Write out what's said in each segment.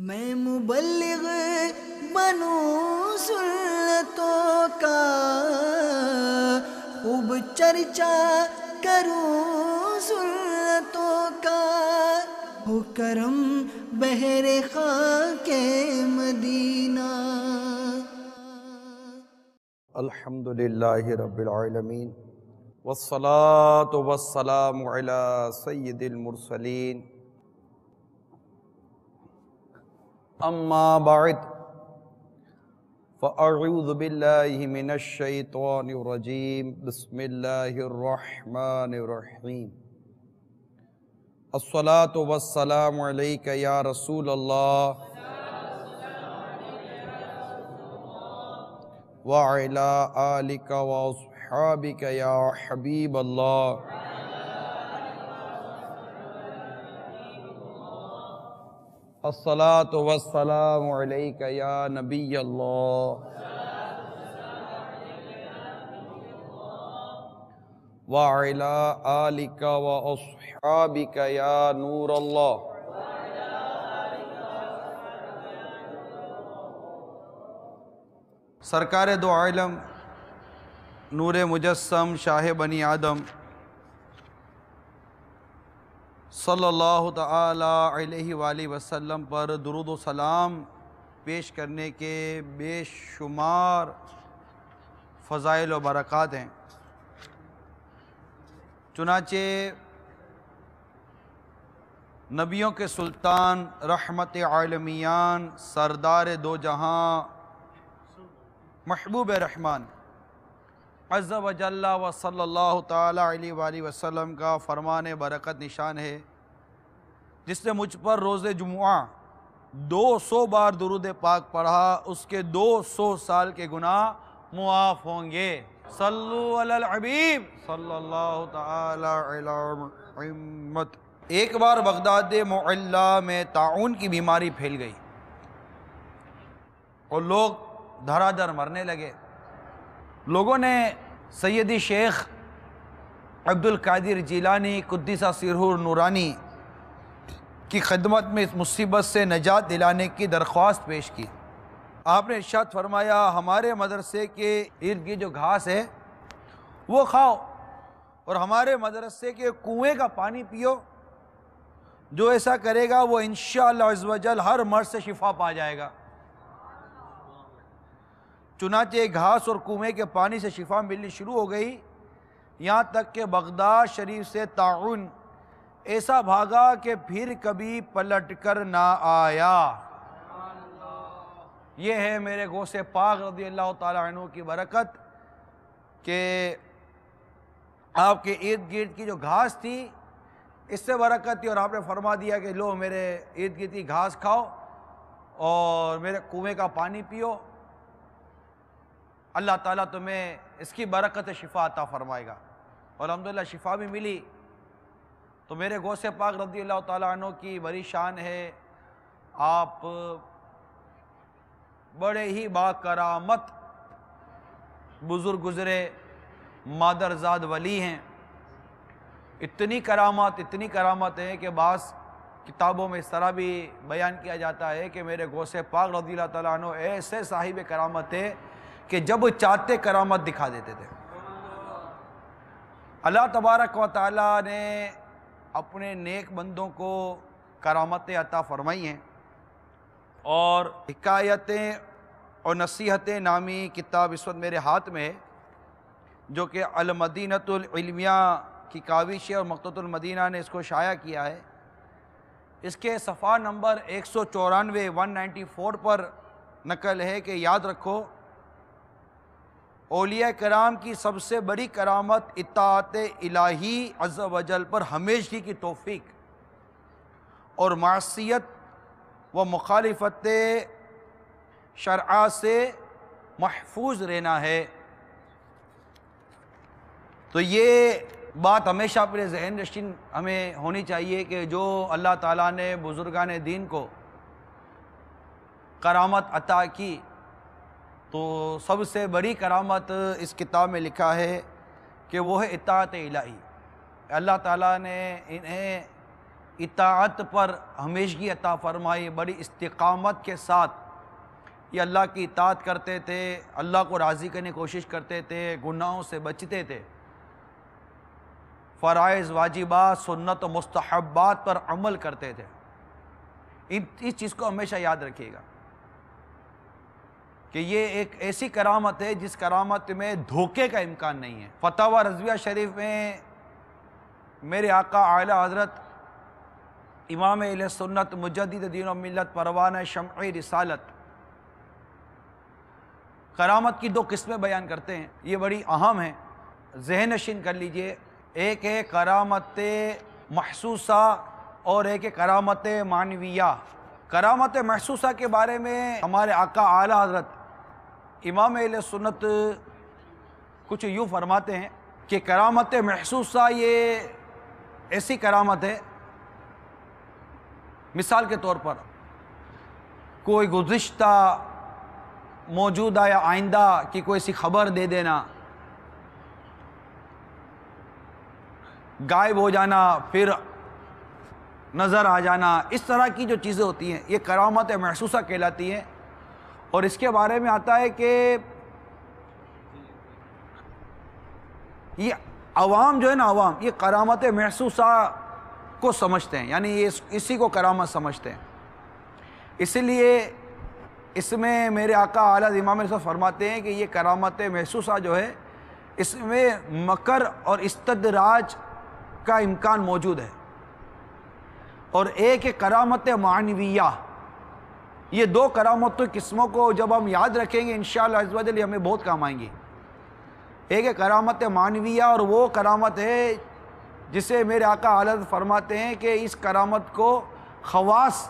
میں مبلغ بنوں سنتوں کا، خوب چرچا کروں سنتوں کا، ہو کرم بہر خاک مدینہ۔ الحمدللہ رب العالمین، والصلاة والسلام علی سید المرسلین، اما بعد فاعوذ باللہ من الشیطان الرجیم، بسم اللہ الرحمن الرحیم۔ الصلاة والسلام علیک یا رسول اللہ وعلی آلک واصحابک یا حبیب اللہ۔ الصلاة والسلام علیک یا نبی اللہ وعلی آلک واصحابک یا نور اللہ۔ سرکار دو عالم، نور مجسم، شاہ بنی آدم صلی اللہ تعالی علیہ وآلہ وسلم پر درود و سلام پیش کرنے کے بے شمار فضائل و برکات ہیں۔ چنانچہ نبیوں کے سلطان، رحمت عالمیان، سردار دو جہاں، محبوب رحمان عز و جل و صلی اللہ تعالی علیہ وآلہ وسلم کا فرمان برکت نشان ہے، جس نے مجھ پر روز جمعہ 200 بار درود پاک پڑھا، اس کے 200 سال کے گناہ معاف ہوں گے۔ صلو علی الحبیب صلی اللہ تعالی علی محمد۔ ایک بار بغداد معلیٰ میں طاعون کی بیماری پھیل گئی اور لوگ دھرا دھر مرنے لگے۔ لوگوں نے سیدی شیخ عبد القادر جیلانی قدس سرہ النورانی کی خدمت میں اس مصیبت سے نجات دلانے کی درخواست پیش کی۔ آپ نے ارشاد فرمایا، ہمارے مدرسے کے ارد گرد جو گھاس ہے وہ کھاؤ، اور ہمارے مدرسے کے کنویں کا پانی پیو۔ جو ایسا کرے گا وہ انشاءاللہ عز و جل ہر مرض سے شفا پا جائے گا۔ چنانچہ گھاس اور کنویں کے پانی سے شفا ملنی شروع ہو گئی، یہاں تک کہ بغداد شریف سے طاعون ایسا بھاگا کہ پھر کبھی پلٹ کر نہ آیا۔ یہ ہے میرے غوث پاک رضی اللہ تعالیٰ عنہ کی برکت کہ آپ کے ارد گرد کی جو گھاس تھی اس سے برکت تھی، اور آپ نے فرما دیا کہ لو میرے ارد گرد کی گھاس کھاؤ اور میرے کنویں کا پانی پیو، اللہ تعالیٰ تمہیں اس کی برکت شفا عطا فرمائے گا۔ اور الحمدللہ شفا بھی ملی۔ تو میرے غوث پاک رضی اللہ تعالیٰ عنہ کی بڑی شان ہے، آپ بڑے ہی با کرامت بزرگ گزرے مادرزاد ولی ہیں۔ اتنی کرامت ہے کہ بعض کتابوں میں اس طرح بھی بیان کیا جاتا ہے کہ میرے غوث پاک رضی اللہ تعالیٰ عنہ ایسے صاحب کرامت ہے کہ جب چاہتے کرامت دکھا دیتے تھے۔ اللہ تبارک و تعالیٰ نے اپنے نیک بندوں کو کرامتیں عطا فرمائی ہیں، اور حکایتیں اور نصیحتیں نامی کتاب اس وقت میرے ہاتھ میں ہے، جو کہ المدینۃ العلمیہ کی کاوش اور مکتبۃ المدینہ نے اس کو شائع کیا ہے۔ اس کے صفحہ نمبر 194 194 پر نقل ہے کہ یاد رکھو، اولیاء کرام کی سب سے بڑی کرامت اطاعت الہی عز و جل پر ہمیشگی کی توفیق اور معصیت و مخالفت شرع سے محفوظ رہنا ہے۔ تو یہ بات ہمیشہ اپنے ذہن نشین ہمیں ہونی چاہیے کہ جو اللہ تعالیٰ نے بزرگان دین کو کرامت عطا کی، تو سب سے بڑی کرامت اس کتاب میں لکھا ہے کہ وہ ہے اطاعت الہی۔ اللہ تعالیٰ نے انہیں اطاعت پر ہمیشگی عطا فرمائے، بڑی استقامت کے ساتھ یہ اللہ کی اطاعت کرتے تھے، اللہ کو راضی کرنے کی کوشش کرتے تھے، گناہوں سے بچتے تھے، فرائض، واجبات، سنت و مستحبات پر عمل کرتے تھے۔ اس چیز کو ہمیشہ یاد رکھیے گا کہ یہ ایک ایسی کرامت ہے جس کرامت میں دھوکے کا امکان نہیں ہے۔ فتاوی رضویہ شریف میں میرے آقا اعلی حضرت امام اہل سنت مجدد دین و ملت پروانہ شمع رسالت کرامت کی دو قسمیں بیان کرتے ہیں، یہ بڑی اہم ہیں، ذہن نشین کر لیجئے۔ ایک ہے کرامت محسوسہ اور ایک ہے کرامت معنویہ۔ کرامت محسوسہ کے بارے میں ہمارے آقا اعلی حضرت امام اہل سنت کچھ یوں فرماتے ہیں کہ کرامت محسوسہ یہ ایسی کرامت ہے، مثال کے طور پر کوئی گزشتہ، موجودہ یا آئندہ کی کوئی ایسی خبر دے دینا، غائب ہو جانا پھر نظر آ جانا، اس طرح کی جو چیزیں ہوتی ہیں یہ کرامت محسوسہ کہلاتی ہیں۔ اور اس کے بارے میں آتا ہے کہ یہ عوام جو ہے نا، عوام یہ کرامت محسوسہ کو سمجھتے ہیں، یعنی یہ اسی کو کرامت سمجھتے ہیں۔ اس لیے اس میں میرے آقا اعلیٰ امام رسول فرماتے ہیں کہ یہ کرامت محسوسہ جو ہے اس میں مکر اور استدراج کا امکان موجود ہے، اور ایک ہے کرامت معنویہ۔ یہ دو کرامتوں قسموں کو جب ہم یاد رکھیں گے انشاءاللہ عز و جل ہمیں بہت کام آئیں گی۔ ایک ہے کرامت معنویہ، اور وہ کرامت ہے جسے میرے آقا اعلیٰ فرماتے ہیں کہ اس کرامت کو خواص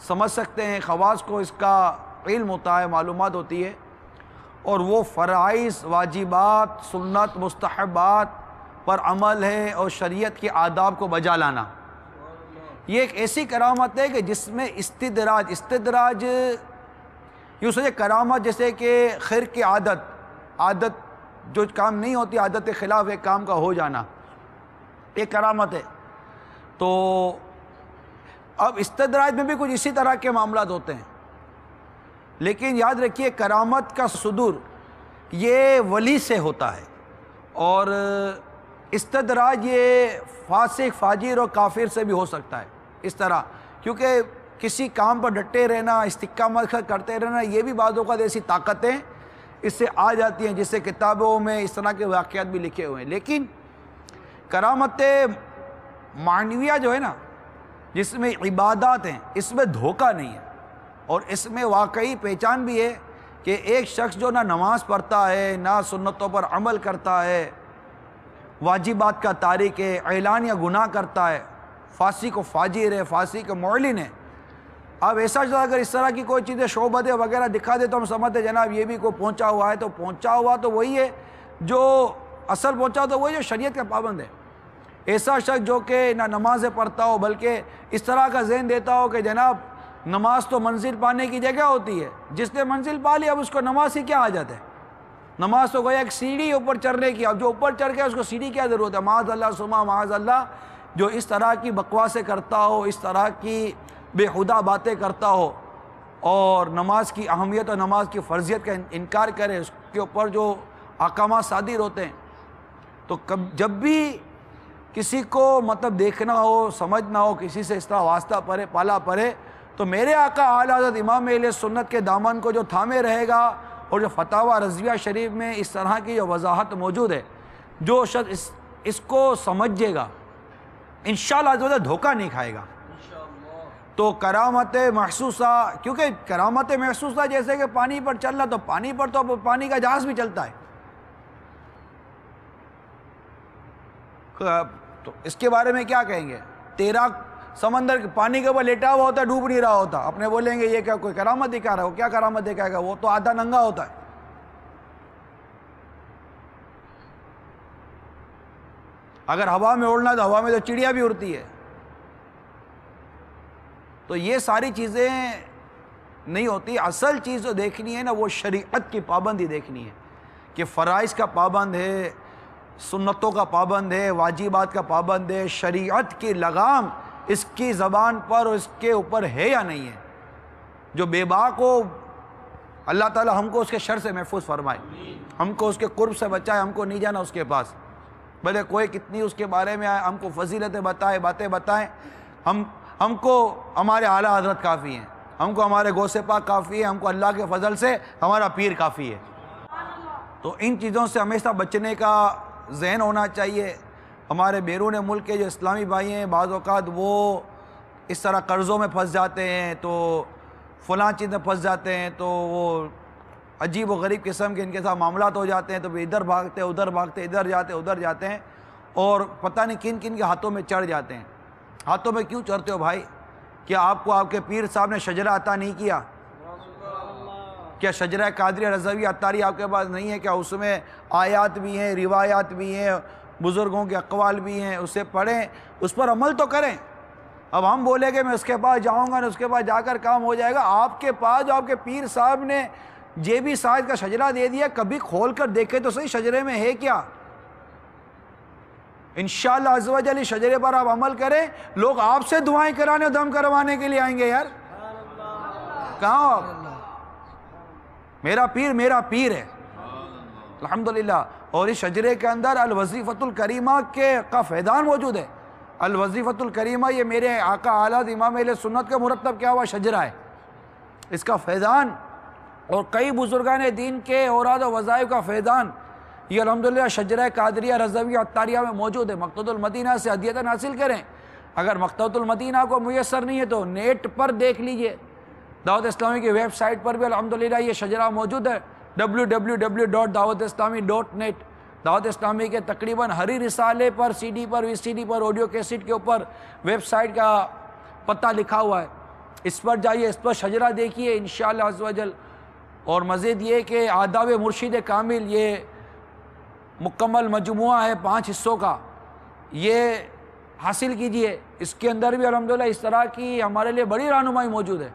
سمجھ سکتے ہیں، خواص کو اس کا علم ہوتا ہے، معلومات ہوتی ہے، اور وہ فرائض، واجبات، سنت، مستحبات پر عمل ہے اور شریعت کے آداب کو بجا لانا۔ یہ ایک ایسی کرامت ہے کہ جس میں استدراج یوں سمجھے کرامت جیسے کہ خیر کی عادت جو کام نہیں ہوتی، عادت کے خلاف ایک کام کا ہو جانا، ایک کرامت ہے۔ تو اب استدراج میں بھی کچھ اسی طرح کے معاملات ہوتے ہیں، لیکن یاد رکھیے کرامت کا صدور یہ ولی سے ہوتا ہے، اور استدراج یہ فاسق، فاجر اور کافر سے بھی ہو سکتا ہے اس طرح، کیونکہ کسی کام پر ڈٹے رہنا، استقامت کرتے رہنا، یہ بھی بعض اوقات ایسی طاقتیں اس سے آ جاتی ہیں جس سے کتابوں میں اس طرح کے واقعات بھی لکھے ہوئے ہیں۔ لیکن کرامت معنویہ جو ہے نا، جس میں عبادات ہیں، اس میں دھوکہ نہیں ہے، اور اس میں واقعی پہچان بھی ہے کہ ایک شخص جو نہ نماز پڑھتا ہے، نہ سنتوں پر عمل کرتا ہے، واجبات کا تارک ہے، اعلان یا گناہ کرتا ہے، فاسق و فاجر ہے، فاسق و معلن ہے۔ اب ایسا اگر اس طرح کی کوئی چیزیں شعبتیں وغیرہ دکھا دے تو ہم سمجھتے جناب یہ بھی کوئی پہنچا ہوا ہے، تو پہنچا ہوا تو وہی ہے جو اصل پہنچا تو وہی جو شریعت کا پابند ہے۔ ایسا شخص جو کہ نہ نمازیں پڑھتا ہو بلکہ اس طرح کا ذہن دیتا ہو کہ جناب نماز تو منزل پانے کی جگہ ہوتی ہے، جس نے منزل پا لی اب اس کو نماز ہی کیا حاجت ہے؟ نماز تو گویا ایک سیڑھی اوپر چڑھنے کی، اب جو اوپر چڑھ گیا اس کو سیڑھی کیا ضرورت ہے؟ معاذ اللہ سما معاذ اللہ، جو اس طرح کی بکواسیں کرتا ہو، اس طرح کی بے خدا باتیں کرتا ہو اور نماز کی اہمیت اور نماز کی فرضیت کا انکار کرے، اس کے اوپر جو احکامات صادر ہوتے ہیں، تو جب بھی کسی کو مطلب دیکھنا ہو، سمجھنا ہو، کسی سے اس طرح واسطہ پڑے، پالا پڑے، تو میرے آقا اعلیٰ حضرت امام اہل سنت کے دامن کو جو تھامے رہے گا، اور جو فتاوی رضویہ شریف میں اس طرح کی جو وضاحت موجود ہے، جو شخص اس کو سمجھے گا انشاءاللہ عز و جل دھوکہ نہیں کھائے گا۔ تو کرامت محسوسہ، کیونکہ کرامت محسوسہ جیسے کہ پانی پر چلنا، تو پانی پر تو پانی کا جہاز بھی چلتا ہے، تو اس کے بارے میں کیا کہیں گے؟ تیرا سمندر پانی کے اوپر لیٹا ہوا ہوتا، ڈوب نہیں رہا ہوتا، اپنے بولیں گے یہ کیا کوئی کرامت دکھا رہا ہے؟ وہ کیا کرامت دکھائے گا؟ وہ تو آدھا ننگا ہوتا ہے۔ اگر ہوا میں اڑنا تو ہوا میں تو چڑیا بھی اڑتی ہے۔ تو یہ ساری چیزیں نہیں ہوتی، اصل چیز جو دیکھنی ہے نا وہ شریعت کی پابندی دیکھنی ہے، کہ فرائض کا پابند ہے، سنتوں کا پابند ہے، واجبات کا پابند ہے، شریعت کی لگام اس کی زبان پر اور اس کے اوپر ہے یا نہیں ہے. جو بے باک ہو اللہ تعالیٰ ہم کو اس کے شر سے محفوظ فرمائے, ہم کو اس کے قرب سے بچائے, ہم کو نہیں جانا اس کے پاس. بھلے کوئی کتنی اس کے بارے میں آئے, ہم کو فضیلتیں بتائے, باتیں بتائیں, ہم کو ہمارے اعلیٰ حضرت کافی ہیں, ہم کو ہمارے غوث پاک کافی ہے, ہم کو اللہ کے فضل سے ہمارا پیر کافی ہے. تو ان چیزوں سے ہمیشہ بچنے کا ذہن ہونا چاہیے. ہمارے بیرون ملک کے جو اسلامی بھائی ہیں بعض اوقات وہ اس طرح قرضوں میں پھنس جاتے ہیں, تو فلاں چیز میں پھنس جاتے ہیں, تو وہ عجیب و غریب قسم کے ان کے ساتھ معاملات ہو جاتے ہیں. تو ادھر بھاگتے ادھر بھاگتے, ادھر جاتے ہیں, اور پتہ نہیں کن کن کے ہاتھوں میں چڑھ جاتے ہیں. ہاتھوں میں کیوں چڑھتے ہو بھائی؟ کیا آپ کو آپ کے پیر صاحب نے شجرہ عطا نہیں کیا؟ کیا شجرہ قادریہ رضویہ عطاری آپ کے پاس نہیں ہے؟ کیا اس میں آیات بھی ہیں, روایات بھی ہیں, بزرگوں کے اقوال بھی ہیں؟ اسے پڑھیں, اس پر عمل تو کریں. اب ہم بولے کہ میں اس کے پاس جاؤں گا, اس کے پاس جا کر کام ہو جائے گا. آپ کے پاس جو آپ کے پیر صاحب نے جیبی سائز کا شجرہ دے دیا, کبھی کھول کر دیکھے تو صحیح شجرے میں ہے کیا. انشاءاللہ عز و جل شجرے پر آپ عمل کریں, لوگ آپ سے دعائیں کرانے اور دم کروانے کے لیے آئیں گے. یار کہاں آپ؟ میرا پیر ہے الحمدللہ. اور اس شجرے کے اندر الوظیفۃ الکریمہ کا فیضان موجود ہے. الوظیفۃ الکریمہ یہ میرے آقا اعلیٰ امام اہل سنت کا مرتب کیا ہوا شجرہ ہے. اس کا فیضان اور کئی بزرگان دین کے اوراد و وظائف کا فیضان یہ الحمدللہ شجرہ قادریہ رضویہ عطاریہ میں موجود ہے. مکتبۃ المدینہ سے ہدیتاً حاصل کریں. اگر مکتبۃ المدینہ کو میسر نہیں ہے تو نیٹ پر دیکھ لیجئے, دعوت اسلامی کی ویب سائٹ پر بھی الحمدللہ یہ شجرہ موجود ہے, www.dawatIslami.net. دعوت اسلامی کے تقریباً ہر ہی رسالے پر, سی ڈی پر, وی سی ڈی پر, آڈیو کیسٹ کے اوپر ویب سائٹ کا پتہ لکھا ہوا ہے. اس پر جائیے, اس پر شجرہ دیکھیے انشاءاللہ عز و جل. اور مزید یہ کہ آداب مرشد کامل یہ مکمل مجموعہ ہے 5 حصوں کا, یہ حاصل کیجئے. اس کے اندر بھی الحمدللہ اس طرح کی ہمارے لیے بڑی رہنمائی موجود ہے.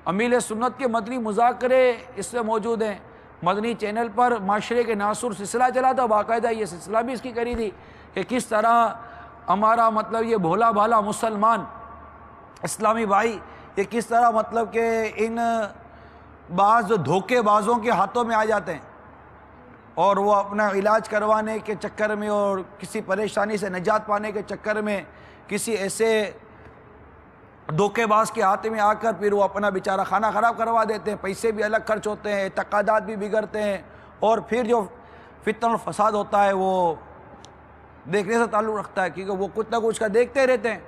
امیل سنت کے مدنی مذاکرے اس میں موجود ہیں. مدنی چینل پر معاشرے کے ناصر سلسلہ چلا تھا, باقاعدہ یہ سلسلہ بھی اس کی کری تھی کہ کس طرح ہمارا مطلب یہ بھولا بھالا مسلمان اسلامی بھائی یہ کس طرح مطلب کہ ان بعض دھوکے بازوں کے ہاتھوں میں آ جاتے ہیں, اور وہ اپنا علاج کروانے کے چکر میں اور کسی پریشانی سے نجات پانے کے چکر میں کسی ایسے دھوکے باز کے ہاتھ میں آ کر پھر وہ اپنا بیچارہ کھانا خراب کروا دیتے ہیں. پیسے بھی الگ خرچ ہوتے ہیں, اعتقادات بھی بگڑتے ہیں, اور پھر جو فتنہ اور فساد ہوتا ہے وہ دیکھنے سے تعلق رکھتا ہے, کیونکہ وہ کچھ نہ کچھ کا دیکھتے رہتے ہیں,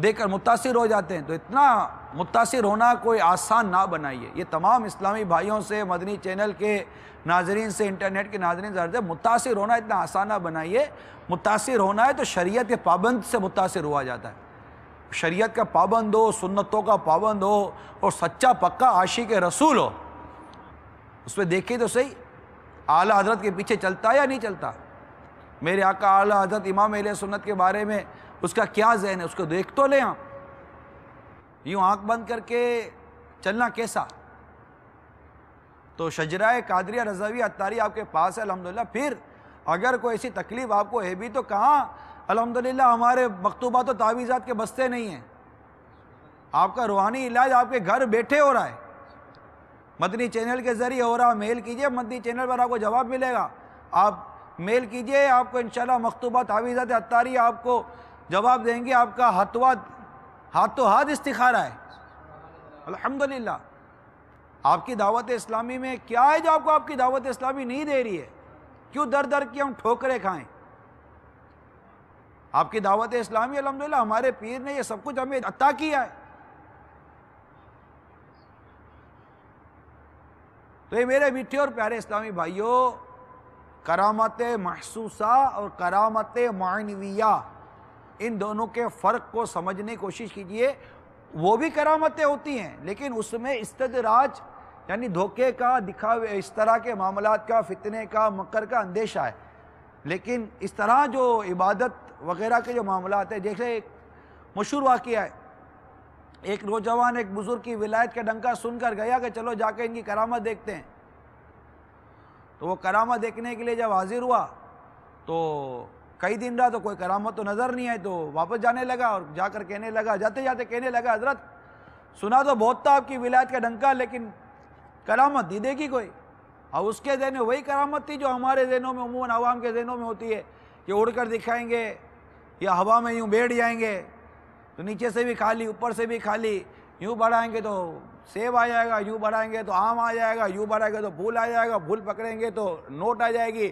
دیکھ کر متاثر ہو جاتے ہیں. تو اتنا متاثر ہونا کوئی آسان نہ بنائیے. یہ تمام اسلامی بھائیوں سے, مدنی چینل کے ناظرین سے, انٹرنیٹ کے ناظرین سے متاثر ہونا اتنا آسان نہ بنائیے. متاثر ہونا ہے تو شریعت کے پابند سے متاثر ہوا جاتا ہے. شریعت کا پابند ہو, سنتوں کا پابند ہو, اور سچا پکا عاشق رسول ہو. اس پہ دیکھیں تو صحیح اعلیٰ حضرت کے پیچھے چلتا ہے یا نہیں چلتا. میرے آقا اعلیٰ حضرت امام اہل سنت کے بارے میں اس کا کیا ذہن ہے, اس کو دیکھ تو لیں آپ. یوں آنکھ بند کر کے چلنا کیسا. تو شجرہ قادریہ رضویہ عطاری آپ کے پاس ہے الحمدللہ. پھر اگر کوئی ایسی تکلیف آپ کو ہے بھی تو کہاں الحمدللہ ہمارے مکتوبات و تعویذات کے بستے نہیں ہیں. آپ کا روحانی علاج آپ کے گھر بیٹھے ہو رہا ہے, مدنی چینل کے ذریعے ہو رہا. میل کیجئے, مدنی چینل پر آپ کو جواب ملے گا. آپ میل کیجئے, آپ کو انشاءاللہ مکتوبات تعویذات عطاری آپ کو جواب دیں گے. آپ کا ہاتھوں ہاتھ استخارہ ہے الحمدللہ. آپ کی دعوت اسلامی میں کیا ہے جو آپ کو آپ کی دعوت اسلامی نہیں دے رہی ہے؟ کیوں در در کی ہم ٹھوکریں کھائیں؟ آپ کی دعوت اسلامی الحمدللہ ہمارے پیر نے یہ سب کچھ ہمیں عطا کیا ہے. تو یہ میرے میٹھے اور پیارے اسلامی بھائیوں, کرامت محسوسہ اور کرامت معنویہ ان دونوں کے فرق کو سمجھنے کی کوشش کیجئے. وہ بھی کرامتیں ہوتی ہیں لیکن اس میں استدراج یعنی دھوکے کا, دکھاوے, اس طرح کے معاملات کا, فتنے کا, مکر کا اندیشہ ہے. لیکن اس طرح جو عبادت وغیرہ کے جو معاملات ہیں, جیسے ایک مشہور واقعہ ہے, ایک نوجوان ایک بزرگ کی ولایت کا ڈنکا سن کر گیا کہ چلو جا کے ان کی کرامت دیکھتے ہیں. تو وہ کرامت دیکھنے کے لیے جب حاضر ہوا تو کئی دن رہا تو کوئی کرامت تو نظر نہیں آئی، تو واپس جانے لگا اور جا کر کہنے لگا، جاتے جاتے کہنے لگا حضرت سنا تو بہت تھا آپ کی ولایت کا ڈنکا، لیکن کرامت نہیں دیکھی کوئی۔ اور اس کے ذہن میں وہی کرامت تھی جو ہمارے ذہنوں میں عموماً عوام کے ذہنوں میں ہوتی ہے کہ اڑ کر دکھائیں گے یا ہوا میں یوں بیٹھ جائیں گے تو نیچے سے بھی خالی اوپر سے بھی خالی، یوں بڑھائیں گے تو سیب آ جائے گا، یوں بڑھائیں گے تو آم آ جائے گا، یوں بڑھائیں گے تو پھول آ جائے گا، پھول پکڑیں گے تو نوٹ آ جائے گی،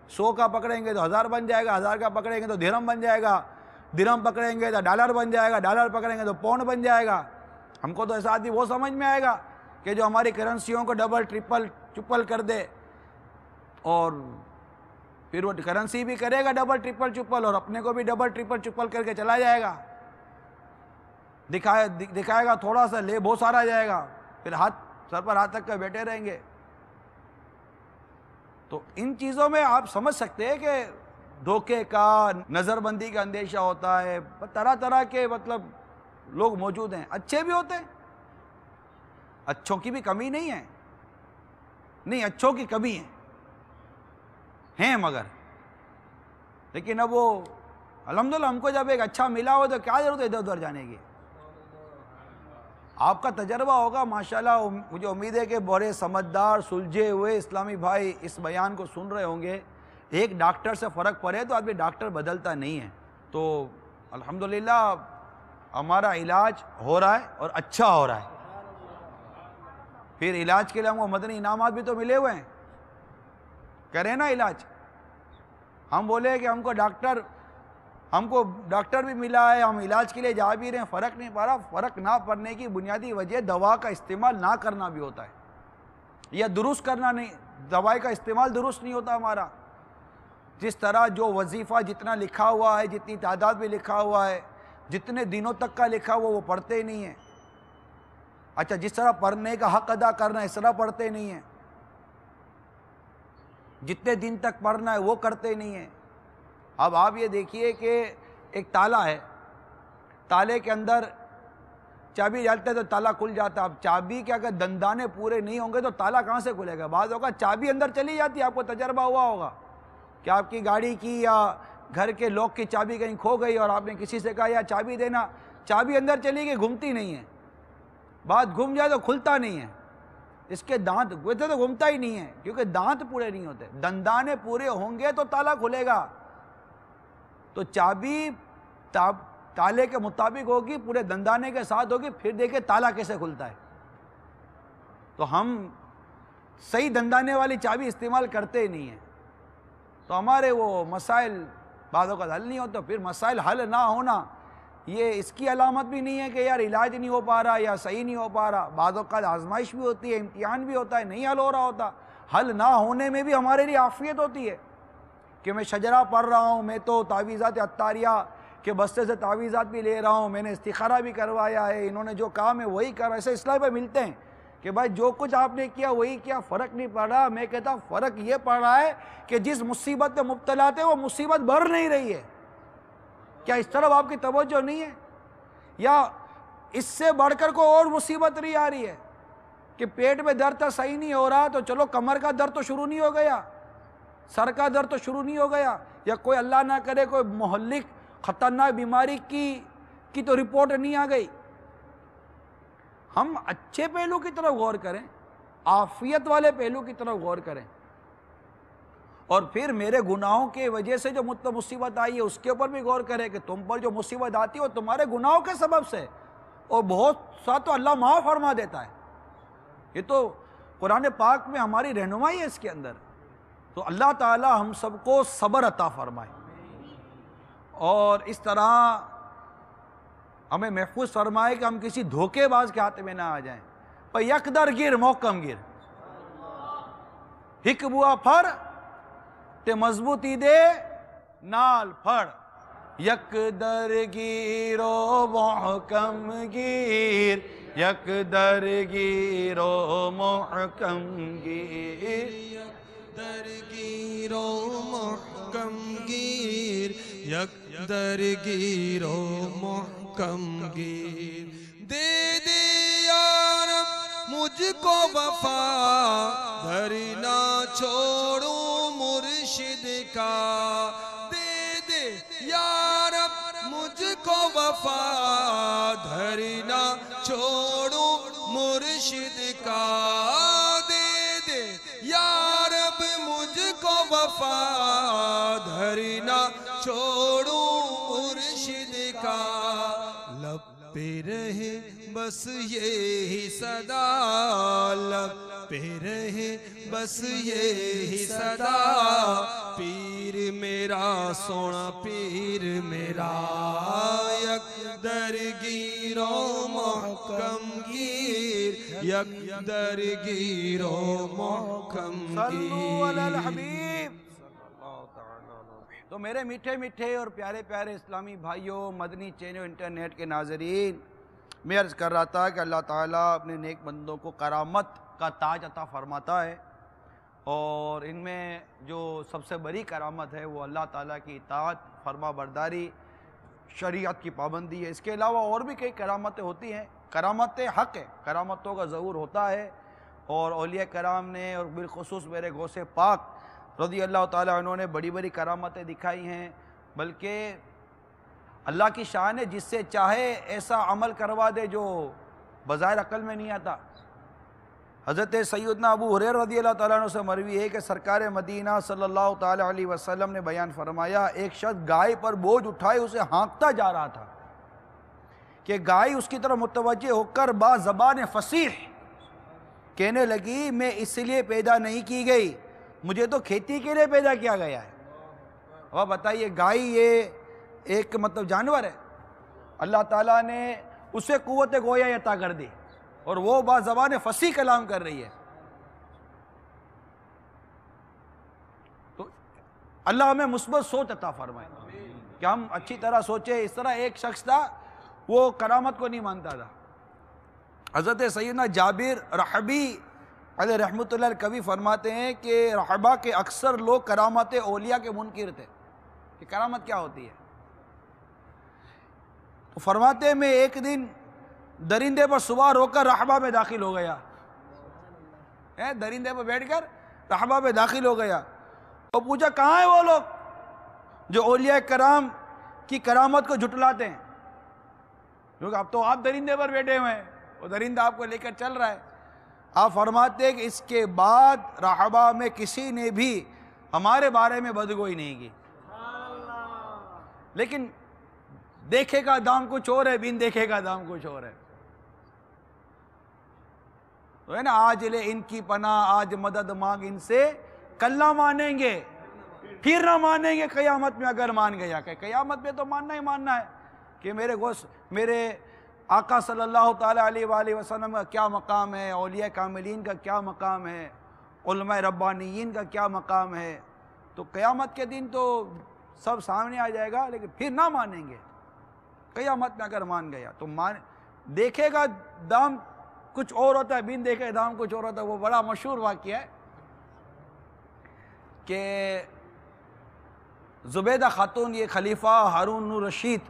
100 کا پکڑیں گے تو 1000 بن جائے گا، 1000 کا پکڑیں گے تو درہم بن جائے گا، درہم پکڑیں گے تو ڈالر بن جائے گا، ڈالر پکڑیں گے تو پاؤنڈ بن جائے گا۔ ہم کو تو ایسا آدمی وہ سمجھ میں آئے گا کہ جو ہماری کرنسیوں کو ڈبل ٹرپل چپل کر دے، اور پھر وہ کرنسی بھی کرے گا ڈبل ٹرپل چپل اور اپنے کو بھی ڈبل ٹرپل چپل کر کے چلا جائے گا، دکھائے گا تھوڑا سا، لے بہت سارا جائے گا، پھر ہاتھ سر پر ہاتھ رکھ کر بیٹھے رہیں گے۔ تو ان چیزوں میں آپ سمجھ سکتے ہیں کہ دھوکے کا، نظر بندی کا اندیشہ ہوتا ہے، طرح طرح کے مطلب لوگ موجود ہیں، اچھے بھی ہوتے ہیں، اچھوں کی بھی کمی نہیں ہے، نہیں اچھوں کی کمی ہیں مگر، لیکن اب وہ الحمدللہ ہم کو جب ایک اچھا ملا ہو تو کیا ضرورت ہے ادھر ادھر جانے کی۔ آپ کا تجربہ ہوگا ماشاءاللہ، مجھے امید ہے کہ بڑے سمجھدار سلجھے ہوئے اسلامی بھائی اس بیان کو سن رہے ہوں گے۔ ایک ڈاکٹر سے فرق پڑے تو آدمی ڈاکٹر بدلتا نہیں ہے، تو الحمدللہ ہمارا علاج ہو رہا ہے اور اچھا ہو رہا ہے۔ پھر علاج کے لیے ہم کو مدنی انعامات بھی تو ملے ہوئے ہیں، کریں نا علاج۔ ہم بولے کہ ہم کو ڈاکٹر بھی ملا ہے، ہم علاج کے لیے جا بھی رہے ہیں، فرق نہیں پڑ رہا۔ فرق نہ پڑنے کی بنیادی وجہ دوا کا استعمال نہ کرنا بھی ہوتا ہے، یا درست کرنا نہیں، دوائی کا استعمال درست نہیں ہوتا ہمارا۔ جس طرح جو وظیفہ جتنا لکھا ہوا ہے، جتنی تعداد میں لکھا ہوا ہے، جتنے دنوں تک کا لکھا ہوا وہ پڑھتے ہی نہیں ہیں۔ اچھا، جس طرح پڑھنے کا حق ادا کرنا ہے اس طرح پڑھتے نہیں ہیں، جتنے دن تک پڑھنا ہے وہ کرتے نہیں ہیں۔ اب آپ یہ دیکھیے کہ ایک تالا ہے، تالے کے اندر چابی ڈالتے ہیں تو تالا کھل جاتا ہے۔ اب چابی کے اگر دندانے پورے نہیں ہوں گے تو تالا کہاں سے کھلے گا؟ بعض اوقات چابی اندر چلی جاتی ہے، آپ کو تجربہ ہوا ہوگا کہ آپ کی گاڑی کی یا گھر کے لوک کی چابی کہیں کھو گئی اور آپ نے کسی سے کہا یا چابی دینا، چابی اندر چلی گئی، گھومتی نہیں ہے، بات گھوم جائے تو کھلتا نہیں ہے۔ اس کے دانت ویسے تو گھومتا ہی نہیں ہے کیونکہ دانت پورے نہیں ہوتے، دندانے پورے ہوں گے تو تالا کھلے گا۔ تو چابی تالے کے مطابق ہوگی، پورے دندانے کے ساتھ ہوگی، پھر دیکھیں تالا کیسے کھلتا ہے۔ تو ہم صحیح دندانے والی چابی استعمال کرتے ہی نہیں ہیں، تو ہمارے وہ مسائل بعض اوقات حل نہیں ہوتے۔ پھر مسائل حل نہ ہونا یہ اس کی علامت بھی نہیں ہے کہ یار علاج نہیں ہو پا رہا یا صحیح نہیں ہو پا رہا۔ بعض اوقات آزمائش بھی ہوتی ہے، امتحان بھی ہوتا ہے، نہیں حل ہو رہا ہوتا۔ حل نہ ہونے میں بھی ہمارے لیے عافیت ہوتی ہے کہ میں شجرہ پڑھ رہا ہوں، میں تو تعویذات عطاریہ کے بستے سے تعویذات بھی لے رہا ہوں، میں نے استخارہ بھی کروایا ہے، انہوں نے جو کہا میں وہی کر رہا۔ ایسے اصلاح پہ ملتے ہیں کہ بھائی جو کچھ آپ نے کیا وہی کیا، فرق نہیں پڑ رہا۔ میں کہتا ہوں فرق یہ پڑ رہا ہے کہ جس مصیبت میں مبتلا تھے وہ مصیبت بڑھ نہیں رہی ہے۔ کیا اس طرف آپ کی توجہ نہیں ہے؟ یا اس سے بڑھ کر کوئی اور مصیبت نہیں آ رہی ہے کہ پیٹ میں درد تھا صحیح نہیں ہو رہا، تو چلو کمر کا درد تو شروع نہیں ہو گیا، سر کا درد تو شروع نہیں ہو گیا، یا کوئی اللہ نہ کرے کوئی مہلک خطرناک بیماری کی تو رپورٹ نہیں آ گئی۔ ہم اچھے پہلو کی طرف غور کریں، عافیت والے پہلو کی طرف غور کریں، اور پھر میرے گناہوں کی وجہ سے جو مصیبت آئی ہے اس کے اوپر بھی غور کریں کہ تم پر جو مصیبت آتی ہے وہ تمہارے گناہوں کے سبب سے، اور بہت سا تو اللہ معاف فرما دیتا ہے۔ یہ تو قرآن پاک میں ہماری رہنمائی ہے اس کے اندر۔ تو اللہ تعالی ہم سب کو صبر عطا فرمائے اور اس طرح ہمیں محفوظ فرمائے کہ ہم کسی دھوکے باز کے ہاتھ میں نہ آ جائیں۔ پر یک در گیر محکم گیر، ہک بوا پھڑ تے مضبوطی دے نال پھڑ، یک در گیرو محکم گیر، یک در گیرو محکم گیر، یک در گیرو محکم گیر، یک در گیرو محکم گیر۔ دے دے یا رب مجھ کو وفا، دھر نہ چھوڑوں مرشد کا، دے دے وفا دھرنا چھوڑوں مرشد کا دے دے یا رب مجھ کو وفا دھرنا چھوڑوں مرشد کا لب پہ رہے بس یہی صدا لب پہ رہے بس یہی صدا پیر میرا سونا پیر میرا یک درگیر و محکم گیر یک درگیر و محکم صلو علی گیر الحبیب تو میرے میٹھے میٹھے اور پیارے پیارے اسلامی بھائیوں، مدنی چینل انٹرنیٹ کے ناظرین، میں عرض کر رہا تھا کہ اللہ تعالیٰ اپنے نیک بندوں کو کرامت کا تاج عطا فرماتا ہے، اور ان میں جو سب سے بڑی کرامت ہے وہ اللہ تعالیٰ کی اطاعت، فرما برداری، شریعت کی پابندی ہے۔ اس کے علاوہ اور بھی کئی کرامتیں ہوتی ہیں، کرامت حق ہے، کرامتوں کا ظہور ہوتا ہے، اور اولیاء کرام نے اور بالخصوص میرے غوث پاک رضی اللہ تعالیٰ عنہ نے بڑی بڑی کرامتیں دکھائی ہیں، بلکہ اللہ کی شان ہے جس سے چاہے ایسا عمل کروا دے جو بظاہر عقل میں نہیں آتا۔ حضرت سیدنا ابو ہریرہ رضی اللہ تعالیٰ عنہ سے مروی ہے کہ سرکار مدینہ صلی اللہ تعالیٰ علیہ وسلم نے بیان فرمایا، ایک شخص گائے پر بوجھ اٹھائے اسے ہانکتا جا رہا تھا کہ گائے اس کی طرف متوجہ ہو کر با زبان فصیح کہنے لگی، میں اس لیے پیدا نہیں کی گئی، مجھے تو کھیتی کے لیے پیدا کیا گیا ہے۔ اور بتائیے، گائے یہ ایک جانور ہے، اللہ تعالیٰ نے اسے قوت گویا عطا کر دی، اور وہ با زبان فصیح کلام کر رہی ہے۔ تو اللہ ہمیں مثبت سوچ عطا فرمائے کہ ہم اچھی طرح سوچیں۔ اس طرح ایک شخص تھا، وہ کرامت کو نہیں مانتا تھا۔ حضرت سیدنا جابر رحبی علیہ رحمۃ اللہ کبھی فرماتے ہیں کہ رحبہ کے اکثر لوگ کرامت اولیاء کے منکر تھے کہ کرامت کیا ہوتی ہے۔ تو فرماتے ہیں میں ایک دن درندے پر سوار ہو کر رحبہ میں داخل ہو گیا، درندے پر بیٹھ کر رحبہ میں داخل ہو گیا، تو پوچھا کہاں ہیں وہ لوگ جو اولیاء کرام کی کرامت کو جھٹلاتے ہیں، کیونکہ اب تو آپ درندے پر بیٹھے ہوئے ہیں، وہ درندہ آپ کو لے کر چل رہا ہے۔ آپ فرماتے ہیں کہ اس کے بعد رحبہ میں کسی نے بھی ہمارے بارے میں بدگوئی نہیں کی، لیکن دیکھے کا دام کچھ اور ہے، بین دیکھے کا دام کچھ اور ہے۔ تو ہے نا، آج لے ان کی پناہ، آج مدد مانگ ان سے، کل نہ مانیں گے، پھر نہ مانیں گے قیامت میں اگر مان گیا۔ کہ قیامت میں تو ماننا ہی ماننا ہے کہ میرے آقا صلی اللہ تعالیٰ علیہ وآلہ وسلم کا کیا مقام ہے، اولیاء کاملین کا کیا مقام ہے، علماء ربانیین کا کیا مقام ہے۔ تو قیامت کے دن تو سب سامنے آ جائے گا، لیکن پھر نہ مانیں گے۔ قیامت میں اگر مان گیا تو دیکھے گا دام کچھ اور ہوتا ہے، بین دیکھے دام کچھ اور ہوتا ہے۔ وہ بڑا مشہور واقعہ ہے کہ زبیدہ خاتون، یہ خلیفہ ہارون الرشید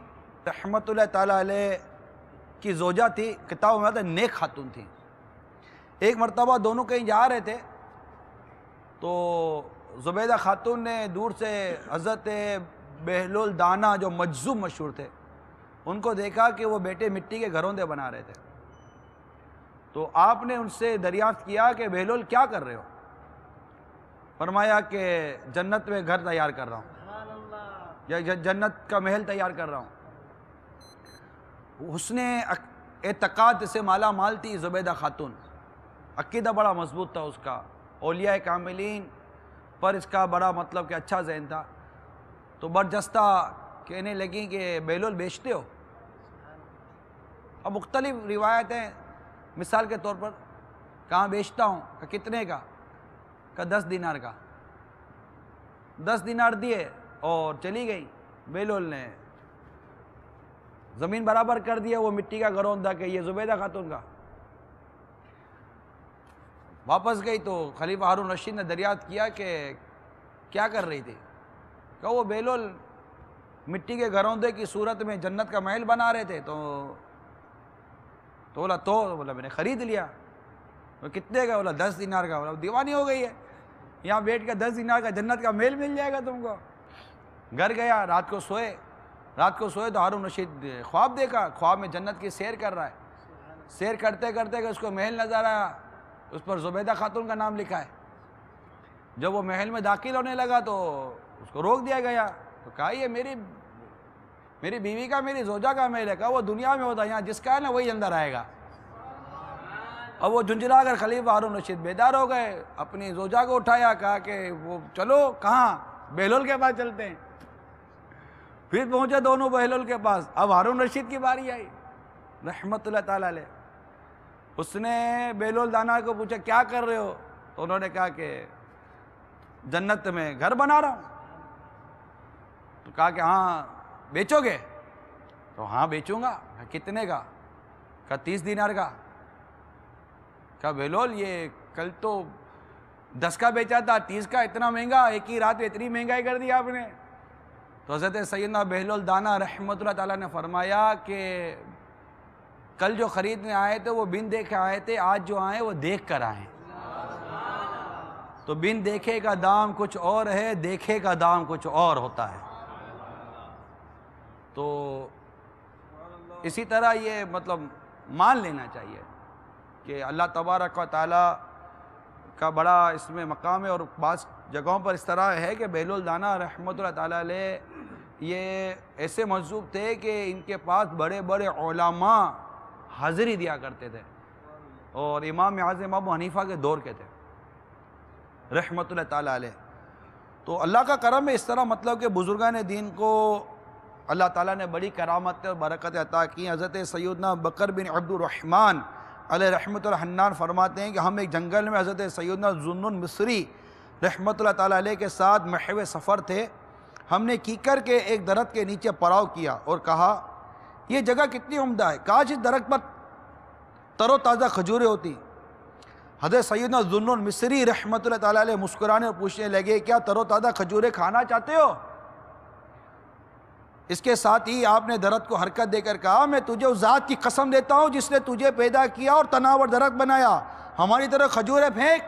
رحمۃ اللہ تعالیٰ علیہ کی زوجہ تھی، کتاب میں آتا ہے نیک خاتون تھی۔ ایک مرتبہ دونوں کہیں جا رہے تھے، تو زبیدہ خاتون نے دور سے حضرت بہلول دانا جو مجذوب مشہور تھے ان کو دیکھا کہ وہ بیٹے مٹی کے گھروندے بنا رہے تھے۔ تو آپ نے ان سے دریافت کیا کہ بہلول کیا کر رہے ہو؟ فرمایا کہ جنت میں گھر تیار کر رہا ہوں، یا جنت کا محل تیار کر رہا ہوں۔ حسن اعتقاد سے مالا مال تھی زبیدہ خاتون، عقیدہ بڑا مضبوط تھا اس کا، اولیاء کاملین پر اس کا بڑا کہ اچھا ذہن تھا۔ تو برجستہ کہنے لگیں کہ بہلول بیچتے ہو؟ اب مختلف روایتیں، مثال کے طور پر کہاں بیچتا ہوں، کہ کتنے کا، کہ 10 دینار کا۔ 10 دینار دیے اور چلی گئی۔ بہلول نے زمین برابر کر دیا، وہ مٹی کا گھروندہ کہ یہ زبیدہ خاتون کا۔ واپس گئی تو خلیفہ ہارون رشید نے دریافت کیا کہ کیا کر رہی تھی؟ کہ وہ بہلول مٹی کے گھروندے کی صورت میں جنت کا محل بنا رہے تھے۔ تو بولا میں نے خرید لیا۔ کتنے کا؟ بولا 10 دینار کا۔ بولا دیوانی ہو گئی ہے، یہاں بیٹھ کے 10 دینار کا جنت کا محل مل جائے گا تم کو۔ گھر گیا، رات کو سوئے، رات کو سوئے تو ہارون رشید خواب دیکھا، خواب میں جنت کی سیر کر رہا ہے، سیر کرتے کرتے کہ اس کو محل نظر آیا، اس پر زبیدہ خاتون کا نام لکھا ہے۔ جب وہ محل میں داخل ہونے لگا تو اس کو روک دیا گیا، تو کہا یہ میری بیوی کا، میری زوجہ کا محل ہے۔ کہا وہ دنیا میں ہوتا ہے، یہاں جس کا ہے نا وہی اندر آئے گا۔ اب وہ جھنجھلا کر خلیفہ ہارون رشید بیدار ہو گئے، اپنی زوجہ کو اٹھایا، کہا کہ وہ چلو کہاں، بہلول کے پاس چلتے ہیں۔ پھر پہنچے دونوں بہلول کے پاس، اب ہارون رشید کی باری آئی رحمت اللہ تعالیٰ علیہ۔ اس نے بہلول دانا کو پوچھا کیا کر رہے ہو؟ تو انہوں نے کہا کہ جنت میں گھر بنا رہا ہوں۔ تو کہا کہ ہاں بیچو گے؟ تو ہاں بیچوں گا۔ کتنے کا؟ کہا 30 دینار کا۔ کہا بہلول یہ کل تو 10 کا بیچا تھا، 30 کا اتنا مہنگا، ایک ہی رات میں اتنی مہنگائی کر دی آپ نے۔ تو حضرت سیدنا بہلول دانا رحمت اللہ تعالیٰ نے فرمایا کہ کل جو خریدنے آئے تھے وہ بن دیکھے آئے تھے، آج جو آئے وہ دیکھ کر آئے۔ تو بن دیکھے کا دام کچھ اور ہے، دیکھے کا دام کچھ اور ہوتا ہے۔ تو اسی طرح یہ مطلب مان لینا چاہیے کہ اللہ تبارک و تعالیٰ کا بڑا اس میں مقام ہے، اور بعض جگہوں پر اس طرح ہے کہ بہلول دانا رحمت اللہ تعالیٰ علیہ یہ ایسے مجذوب تھے کہ ان کے پاس بڑے بڑے علماء حاضری دیا کرتے تھے، اور امام اعظم ابو حنیفہ کے دور کے تھے رحمت اللہ تعالیٰ علیہ۔ تو اللہ کا کرم ہے اس طرح، مطلب کہ بزرگان دین کو اللہ تعالیٰ نے بڑی کرامت اور برکت عطا کی۔ حضرت سیدنا بکر بن عبد الرحمن علیہ رحمت اللہ حنان فرماتے ہیں کہ ہم ایک جنگل میں حضرت سیدنا ذوالنون مصری رحمت اللہ تعالیٰ علیہ کے ساتھ محو سفر تھے۔ ہم نے کیکر کے ایک درخت کے نیچے پڑاؤ کیا اور کہا یہ جگہ کتنی عمدہ ہے، کاش اس درخت پر تر و تازہ کھجوریں ہوتی۔ حضرت سیدنا ذوالنون مصری رحمت اللہ تعالیٰ علیہ مسکرانے اور پوچھنے لگے کیا تر و تازہ کھجوریں کھانا چاہتے ہو؟ اس کے ساتھ ہی آپ نے درخت کو حرکت دے کر کہا میں تجھے اس ذات کی قسم دیتا ہوں جس نے تجھے پیدا کیا اور تناور درخت بنایا، ہماری طرف کھجوریں پھینک۔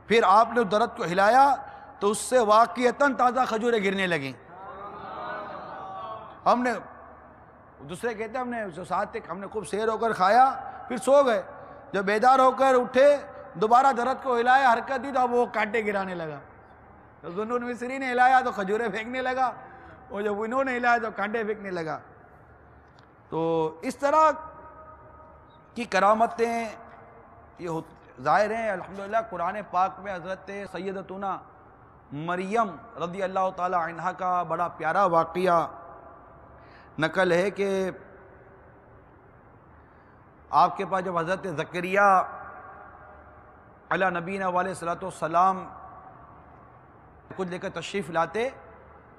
پھر آپ نے اس درخت کو ہلایا تو اس سے واقعتاً تازہ کھجوریں گرنے لگیں۔ ہم نے دوسرے کہتے ہیں ہم نے ساتھ تک ہم نے خوب سیر ہو کر کھایا، پھر سو گئے۔ جب بیدار ہو کر اٹھے دوبارہ درخت کو ہلایا، حرکت دی تو اب وہ کانٹے گرانے لگا۔ تو ذوالنون مصری نے ہلایا تو کھجوریں پھینکنے لگا، اور جب انہوں نے ہلایا تو کانٹے پھینکنے لگا۔ تو اس طرح کی کرامتیں یہ ظاہر ہیں الحمدللہ۔ قرآن پاک میں حضرت سیدتنا مریم رضی اللہ تعالی عنہا کا بڑا پیارا واقعہ نقل ہے کہ آپ کے پاس جب حضرت زکریا علیہ نبینا علیہ الصلوۃ والسلام کچھ لے کر تشریف لاتے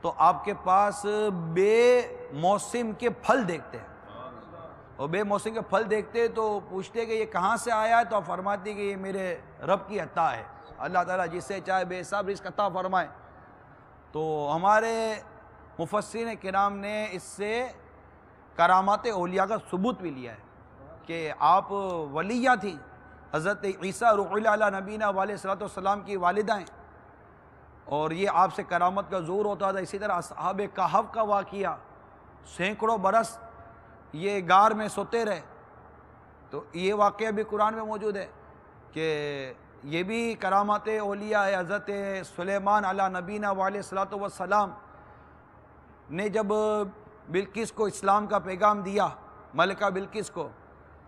تو آپ کے پاس بے موسم کے پھل دیکھتے ہیں، اور بے موسم کے پھل دیکھتے تو پوچھتے کہ یہ کہاں سے آیا ہے؟ تو آپ فرماتے کہ یہ میرے رب کی عطا ہے، اللہ تعالیٰ جسے چاہے بے حساب رزق عطا فرمائے۔ تو ہمارے مفسرین کرام نے اس سے کرامات اولیاء کا ثبوت بھی لیا ہے کہ آپ ولیہ تھیں، حضرت عیسیٰ روح اللہ علیہ نبینا علیہ الصلوۃ والسلام کی والدہ ہیں، اور یہ آپ سے کرامت کا ظہور ہوتا تھا۔ اسی طرح اصحاب کہف کا واقعہ، سینکڑوں برس یہ غار میں سوتے رہے، تو یہ واقعہ بھی قرآن میں موجود ہے کہ یہ بھی کرامات اولیاء ہے۔ حضرت سلیمان علیہ نبینا علیہ الصلوۃ والسلام نے جب بلقیس کو اسلام کا پیغام دیا، ملکہ بلقیس کو،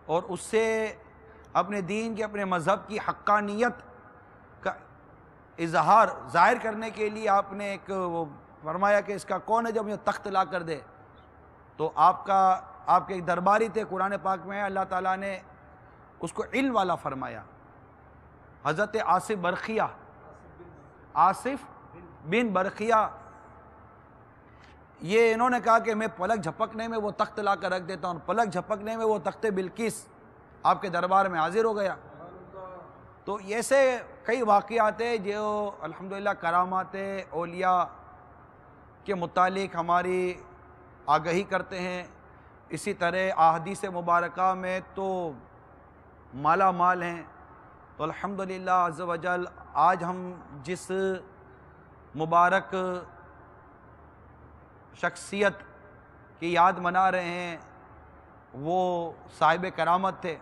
اور اس سے اپنے دین کے اپنے مذہب کی حقانیت کا اظہار ظاہر کرنے کے لیے آپ نے ایک وہ فرمایا کہ اس کا کون ہے جو مجھے تخت لا کر دے؟ تو آپ کے ایک درباری تھے، قرآن پاک میں اللہ تعالیٰ نے اس کو علم والا فرمایا، حضرت آصف بن برخیہ۔ یہ انہوں نے کہا کہ میں پلک جھپکنے میں وہ تخت لا کر رکھ دیتا ہوں، پلک جھپکنے میں وہ تخت بلقیس آپ کے دربار میں حاضر ہو گیا۔ تو ایسے کئی واقعات ہیں جو الحمدللہ کرامات اولیاء کے متعلق ہماری آگہی کرتے ہیں۔ اسی طرح احادیث مبارکہ میں تو مالا مال ہیں۔ تو الحمدللہ عز و جل آج ہم جس مبارک شخصیت کی یاد منا رہے ہیں، وہ صاحب کرامت تھے،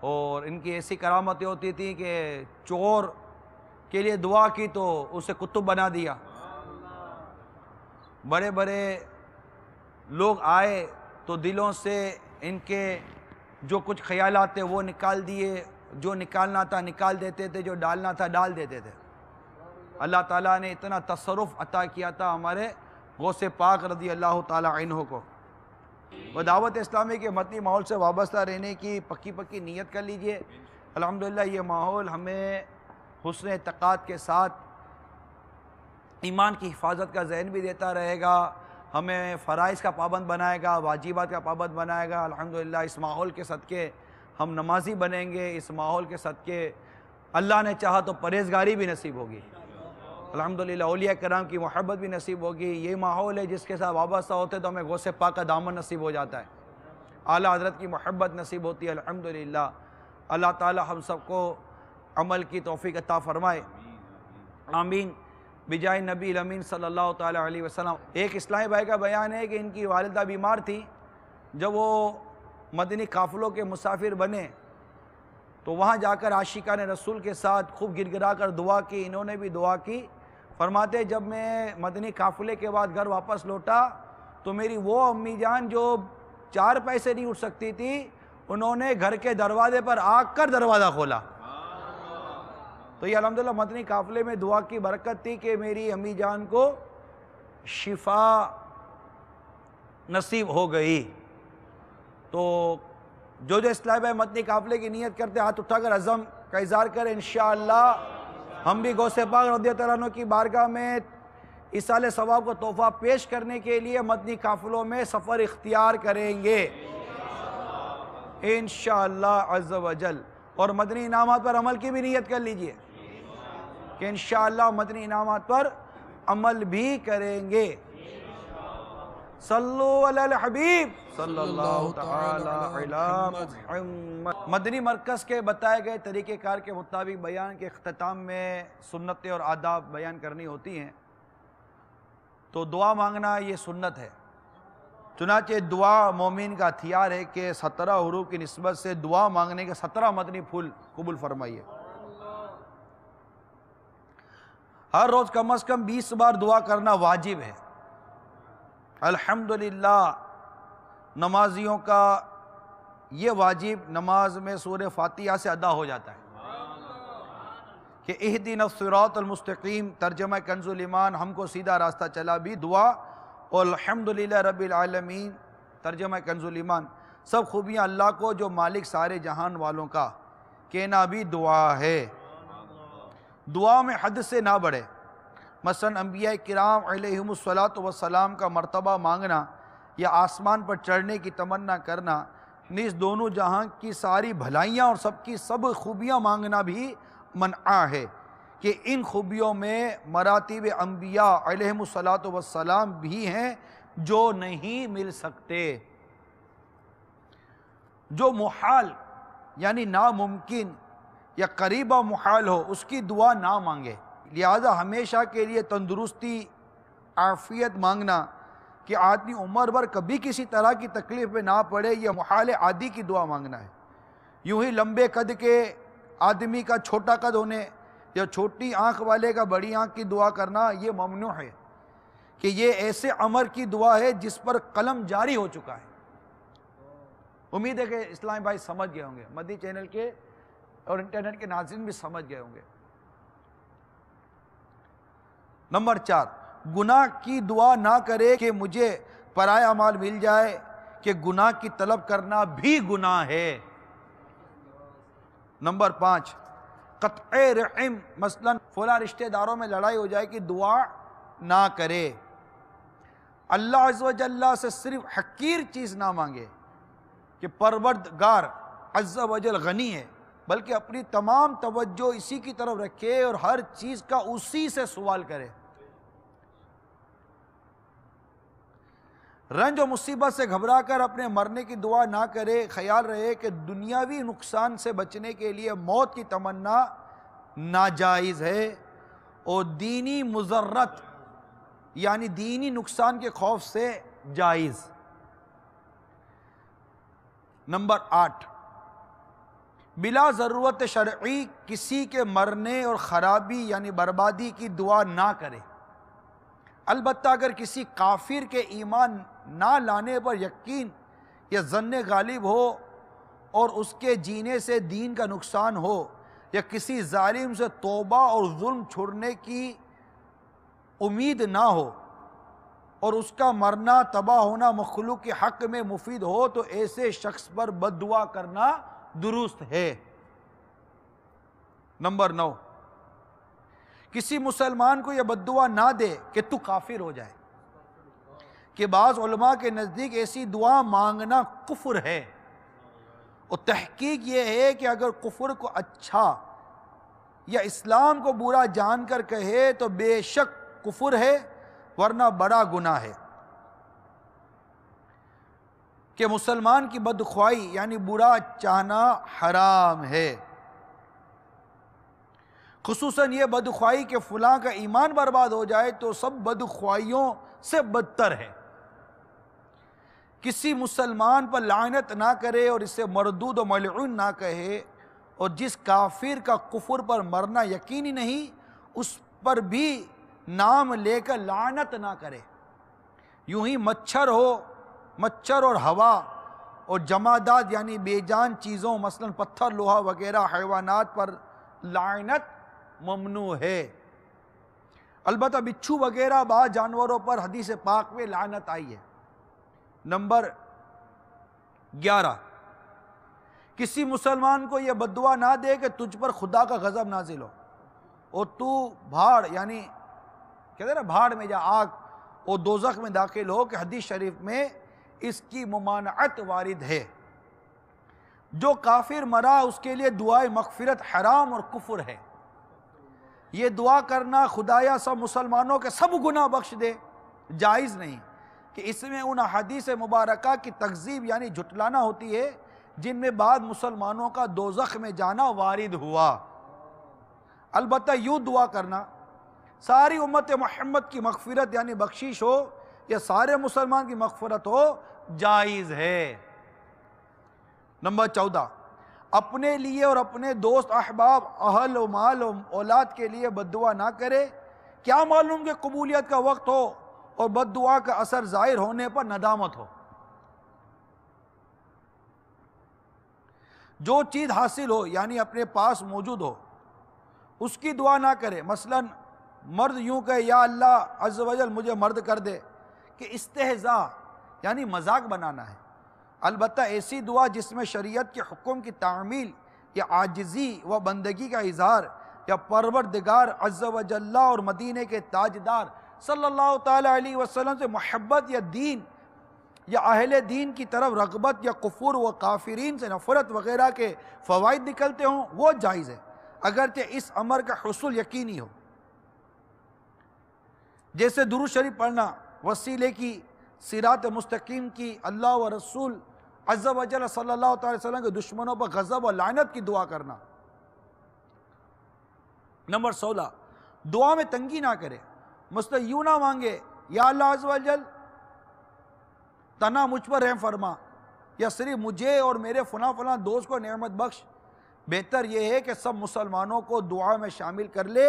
اور ان کی ایسی کرامتیں ہوتی تھیں کہ چور کے لیے دعا کی تو اسے قطب بنا دیا، بڑے بڑے لوگ آئے تو دلوں سے ان کے جو کچھ خیالات تھے وہ نکال دیے، جو نکالنا تھا نکال دیتے تھے، جو ڈالنا تھا ڈال دیتے تھے۔ اللہ تعالیٰ نے اتنا تصرف عطا کیا تھا ہمارے غوث پاک رضی اللہ تعالیٰ عنہ کو۔ وہ دعوت اسلامی کے مدنی ماحول سے وابستہ رہنے کی پکی نیت کر لیجئے۔ الحمدللہ یہ ماحول ہمیں حسن اعتقاد کے ساتھ ایمان کی حفاظت کا ذہن بھی دیتا رہے گا، ہمیں فرائض کا پابند بنائے گا، واجبات کا پابند بنائے گا۔ الحمدللہ اس ماحول کے صدقے ہم نمازی بنیں گے، اس ماحول کے صدقے اللہ نے چاہا تو پرہیزگاری بھی نصیب ہوگی، الحمدللہ اولیاء کرام کی محبت بھی نصیب ہوگی۔ یہ ماحول ہے جس کے ساتھ وابستہ ہوتے تو ہمیں غوث پاک کا دامن نصیب ہو جاتا ہے، اعلیٰ حضرت کی محبت نصیب ہوتی ہے الحمدللہ۔ اللہ تعالی ہم سب کو عمل کی توفیق عطا فرمائے، آمین، بجائے نبی الامین صلی اللہ تعالی علیہ وسلم۔ ایک اسلامی بھائی کا بیان ہے کہ ان کی والدہ بیمار تھی، جب وہ مدنی قافلوں کے مسافر بنے تو وہاں جا کر عاشقان رسول کے ساتھ خوب گڑ گڑا کر دعا کی، انہوں نے بھی دعا کی۔ فرماتے جب میں مدنی قافلے کے بعد گھر واپس لوٹا تو میری وہ امی جان جو 4 پیسے نہیں اٹھ سکتی تھی، انہوں نے گھر کے دروازے پر آ کر دروازہ کھولا۔ تو یہ الحمدللہ مدنی قافلے میں دعا کی برکت تھی کہ میری امی جان کو شفا نصیب ہو گئی۔ تو جو اسلامی بھائی مدنی قافلے کی نیت کرتے ہاتھ اٹھا کر عزم کا اظہار کریں، انشاءاللہ ہم بھی غوث پاک رضی اللہ عنہ کی بارگاہ میں ایصال ثواب کو تحفہ پیش کرنے کے لیے مدنی قافلوں میں سفر اختیار کریں گے انشاءاللہ عز و جل۔ اور مدنی انعامات پر عمل کی بھی نیت کر لیجئے کہ انشاءاللہ مدنی انعامات پر عمل بھی کریں گے۔ صلو علی الحبیب صلی اللہ تعالی علی محمد۔ مدنی مرکز کے بتائے گئے طریقہ کار کے مطابق بیان کے اختتام میں سنتیں اور آداب بیان کرنی ہوتی ہیں، تو دعا مانگنا یہ سنت ہے۔ چنانچہ دعا مومن کا ہتھیار ہے کہ 17 حروف کی نسبت سے دعا مانگنے کے 17 مدنی پھول قبول فرمائیے۔ ہر روز کم از کم 20 بار دعا کرنا واجب ہے۔ الحمدللہ نمازیوں کا یہ واجب نماز میں سورہ فاتحہ سے ادا ہو جاتا ہے کہ اہدنا الصراط المستقیم، ترجمہ کنز الایمان، ہم کو سیدھا راستہ چلا بھی دعا، اور الحمدللہ رب العالمین، ترجمہ کنز الایمان، سب خوبیاں اللہ کو جو مالک سارے جہان والوں کا، کہنا بھی دعا ہے۔ دعا میں حد سے نہ بڑھے، مثلا انبیاء کرام علیہم السلام کا مرتبہ مانگنا یا آسمان پر چڑھنے کی تمنا کرنا، نیز دونوں جہاں کی ساری بھلائیاں اور سب کی سب خوبیاں مانگنا بھی منع ہے کہ ان خوبیوں میں مراتب انبیاء علیہم السلام بھی ہیں جو نہیں مل سکتے۔ جو محال یعنی ناممکن یا قریبہ محال ہو اس کی دعا نہ مانگے، لہذا ہمیشہ کے لیے تندرستی، عافیت مانگنا کہ آدمی عمر بھر کبھی کسی طرح کی تکلیف میں نہ پڑے، یہ محال عادی کی دعا مانگنا ہے۔ یوں ہی لمبے قد کے آدمی کا چھوٹا قد ہونے یا چھوٹی آنکھ والے کا بڑی آنکھ کی دعا کرنا یہ ممنوع ہے کہ یہ ایسے عمر کی دعا ہے جس پر قلم جاری ہو چکا ہے۔ امید ہے کہ اسلامی بھائی سمجھ گئے ہوں گے، مدنی چینل کے اور انٹرنیٹ کے ناظرین بھی سمجھ گئے ہوں گے۔ نمبر 4، گناہ کی دعا نہ کرے کہ مجھے پرائے اعمال مل جائے، کہ گناہ کی طلب کرنا بھی گناہ ہے۔ نمبر 5، قطع رحم، مثلا فلاں رشتہ داروں میں لڑائی ہو جائے کہ دعا نہ کرے۔ اللہ عز و جل سے صرف حقیر چیز نہ مانگے کہ پروردگار عز و جل غنی ہے، بلکہ اپنی تمام توجہ اسی کی طرف رکھے اور ہر چیز کا اسی سے سوال کرے۔ رنج و مصیبت سے گھبرا کر اپنے مرنے کی دعا نہ کرے، خیال رہے کہ دنیاوی نقصان سے بچنے کے لیے موت کی تمنا ناجائز ہے، اور دینی مضرت یعنی دینی نقصان کے خوف سے جائز۔ نمبر 8، بلا ضرورت شرعی کسی کے مرنے اور خرابی یعنی بربادی کی دعا نہ کرے۔ البتہ اگر کسی کافر کے ایمان نہ لانے پر یقین یا ظن غالب ہو اور اس کے جینے سے دین کا نقصان ہو، یا کسی ظالم سے توبہ اور ظلم چھوڑنے کی امید نہ ہو اور اس کا مرنا تباہ ہونا مخلوق کے حق میں مفید ہو، تو ایسے شخص پر بد دعا کرنا درست ہے۔ نمبر 9، کسی مسلمان کو یہ بد دعا نہ دے کہ تو کافر ہو جائے، کہ بعض علماء کے نزدیک ایسی دعا مانگنا کفر ہے، اور تحقیق یہ ہے کہ اگر کفر کو اچھا یا اسلام کو برا جان کر کہے تو بے شک کفر ہے، ورنہ بڑا گناہ ہے۔ کہ مسلمان کی بدخواہی یعنی برا چاہنا حرام ہے، خصوصاً یہ بدخواہی کہ فلاں کا ایمان برباد ہو جائے تو سب بدخواہیوں سے بدتر ہے۔ کسی مسلمان پر لعنت نہ کرے اور اسے مردود و ملعون نہ کہے، اور جس کافر کا کفر پر مرنا یقینی نہیں اس پر بھی نام لے کر لعنت نہ کرے۔ یوں ہی مچھر اور ہوا اور جمادات یعنی بے جان چیزوں مثلا پتھر، لوہا وغیرہ حیوانات پر لعنت ممنوع ہے۔ البتہ بچھو وغیرہ بعض جانوروں پر حدیث پاک میں لعنت آئی ہے۔ نمبر 11، کسی مسلمان کو یہ بد دعا نہ دے کہ تجھ پر خدا کا غضب نازل ہو اور تو بھاڑ یعنی کہتے ہیں نا بھاڑ میں جا، آگ اور دوزخ میں داخل ہو، کہ حدیث شریف میں اس کی ممانعت وارد ہے۔ جو کافر مرا اس کے لیے دعائے مغفرت حرام اور کفر ہے۔ یہ دعا کرنا خدایا سب مسلمانوں کے سب گناہ بخش دے جائز نہیں، کہ اس میں ان احادیث مبارکہ کی تکذیب یعنی جھٹلانا ہوتی ہے جن میں بعض مسلمانوں کا دوزخ میں جانا وارد ہوا۔ البتہ یوں دعا کرنا ساری امت محمد کی مغفرت یعنی بخشش ہو یا سارے مسلمان کی مغفرت ہو جائز ہے۔ نمبر 14، اپنے لیے اور اپنے دوست احباب اہل و مال و اولاد کے لیے بد دعا نہ کرے، کیا معلوم کہ قبولیت کا وقت ہو اور بد دعا کا اثر ظاہر ہونے پر ندامت ہو۔ جو چیز حاصل ہو یعنی اپنے پاس موجود ہو اس کی دعا نہ کرے۔ مثلا مرد یوں کہے یا اللہ عز و جل مجھے مرد کر دے، کہ استہزاء یعنی مذاق بنانا ہے۔ البتہ ایسی دعا جس میں شریعت کے حکم کی تعمیل یا عاجزی و بندگی کا اظہار یا پروردگار عز و جل اور مدینے کے تاجدار صلی اللہ تعالی علیہ وسلم سے محبت یا دین یا اہل دین کی طرف رغبت یا کفر و کافرین سے نفرت وغیرہ کے فوائد نکلتے ہوں وہ جائز ہے، اگرچہ اس امر کا حصول یقینی ہو۔ جیسے درود شریف پڑھنا، وسیلے کی، صراط مستقیم کی، اللہ و رسول عز و جل صلی اللہ تعالی وسلم کے دشمنوں پر غضب و لعنت کی دعا کرنا۔ نمبر 16، دعا میں تنگی نہ کرے، مثلا یوں نہ مانگے یا اللہ عز و جل تنا مجھ پر رحم فرما، یا صرف مجھے اور میرے فلاں فلاں دوست کو نعمت بخش۔ بہتر یہ ہے کہ سب مسلمانوں کو دعا میں شامل کر لے۔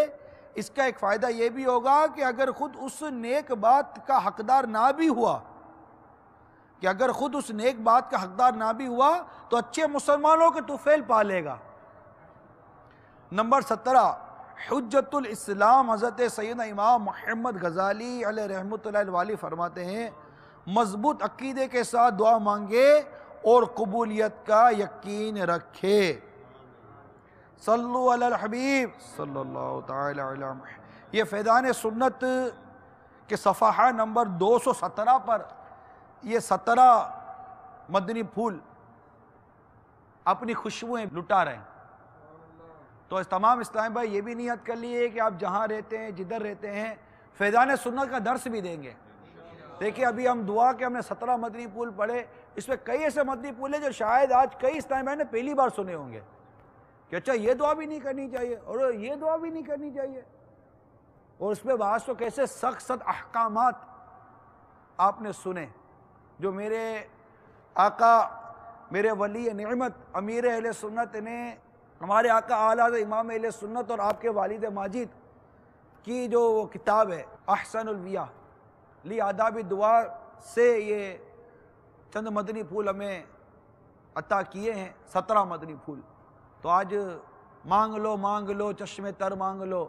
اس کا ایک فائدہ یہ بھی ہوگا کہ اگر خود اس نیک بات کا حقدار نہ بھی ہوا تو اچھے مسلمانوں کے طفیل پالے گا۔ نمبر 17، حجت الاسلام حضرت سیدنا امام محمد غزالی علیہ رحمۃ اللہ الوالی فرماتے ہیں، مضبوط عقیدے کے ساتھ دعا مانگے اور قبولیت کا یقین رکھے۔ صلو علی الحبیب صلی اللہ تعالی علی محمد۔ یہ فیضان سنت کے صفحہ نمبر 217 پر یہ 17 مدنی پھول اپنی خوشبوئیں لٹا رہے ہیں۔ تو تمام اسلام بھائی یہ بھی نیت کر لیے کہ آپ جہاں رہتے ہیں جدھر رہتے ہیں فیضان سنت کا درس بھی دیں گے۔ دیکھیں ابھی ہم دعا کے ہم نے 17 مدنی پھول پڑھے، اس میں کئی ایسے مدنی پھول ہیں جو شاید آج کئی اسلام بھائی نے پہلی بار سنے ہوں گے کہ اچھا یہ دعا بھی نہیں کرنی چاہیے اور یہ دعا بھی نہیں کرنی چاہیے۔ اور اس پہ بعض تو کیسے سخت سخت احکامات آپ نے سنے، جو میرے آقا، میرے ولی نعمت امیر اہل سنت نے، ہمارے آقا اعلیٰ امام اہل سنت اور آپ کے والد ماجد کی جو وہ کتاب ہے احسن الویہ لی آداب دعا سے یہ چند مدنی پھول ہمیں عطا کیے ہیں، 17 مدنی پھول. تو آج مانگ لو چشم تر مانگ لو،